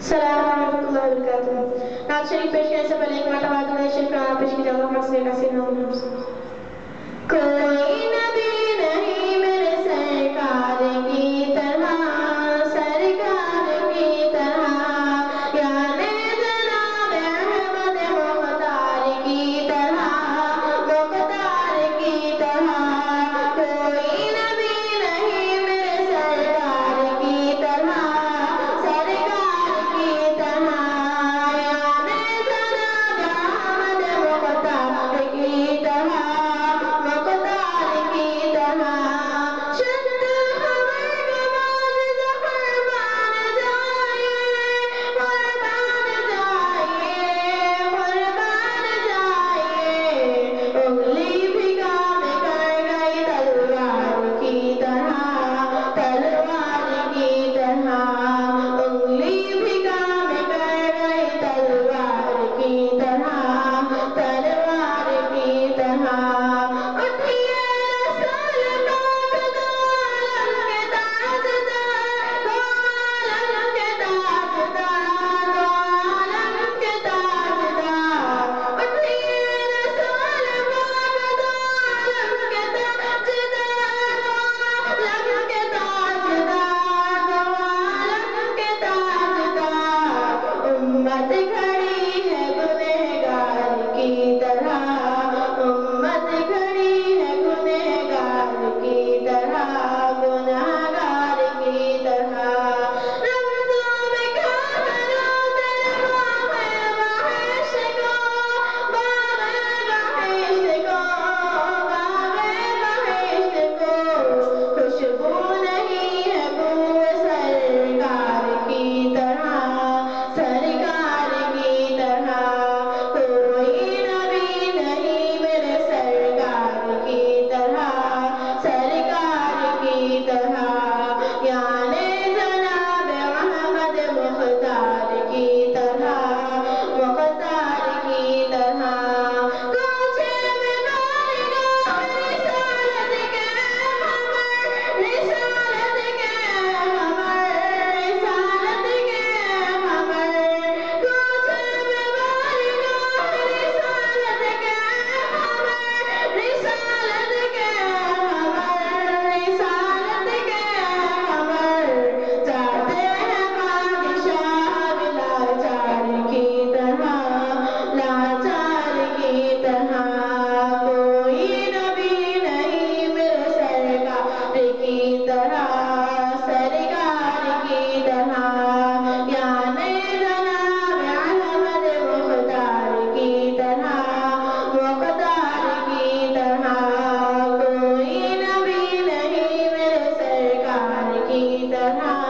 السلام ورحمۃ اللہ وبرکاتہ۔ نعت شریف پیش کرنے سے پہلے ایک مرتبہ درود شریف کا نام پیش کیا جاتا ہے۔ کوئی نبی نہیں میرے سرکار کی طرح، سرکار کی طرح، یعنی جناب احمد مختار کی طرح، مختار کی طرح۔ کوئی نبی نہیں میرے سرکار کی طرح، سرکار کی طرح، یعنی جناب احمد مختار کی طرح، مختار کی طرح۔ شد الخبر کا معجزہ قربان جائیے، قربان جائیے، قربان جائیے۔ انگلی بھگا میں کر گئی تلوار کی طرح، تلوار کی طرح۔ انگلی بھگا میں کر گئی تلوار کی طرح، تلوار کی طرح۔ اٹھیے رسول پاک دو عالم کے تاجدار، دو عالم کے تاجدار، دو عالم کے تاجدار۔ اٹھیے رسول پاک دو عالم کے تاجدار، دو عالم کے تاجدار، دو عالم کے تاجدار۔ امت کھڑی ہے گنہگار کی طرح، امت کھڑی ہے گنہگار کی طرح، گنہگار کی طرح۔ رمضوں میں کھا کرو تیرے باغ بہشت کو، باغ بہشت کو، باغ بہشت کو۔ خوشبو نہیں ہے بو سرکار کی طرح، سرکار کی طرح۔ کوئی نبی نہیں میرے سرکار کی طرح، سرکار کی طرح، یعنی جناب محمد مختار کی طرح، مختار کی طرح۔ کوچے میں بارگاہ رسالت کے خبر، رسالت کے خبر، رسالت کے خبر۔ کوچے میں بارگاہ رسالت کے خبر، رسالت کے خبر، رسالت کے خبر۔ جاتے ہیں بادشاہ لاچار کی طرح، لاچار کی طرح۔ کوئی نبی نہیں میرے سرکار کی طرح، سرکار کی طرح، یعنی جناب احمد مختار کی طرح، مختار کی طرح۔ کوئی نبی نہیں میرے سرکار کی طرح۔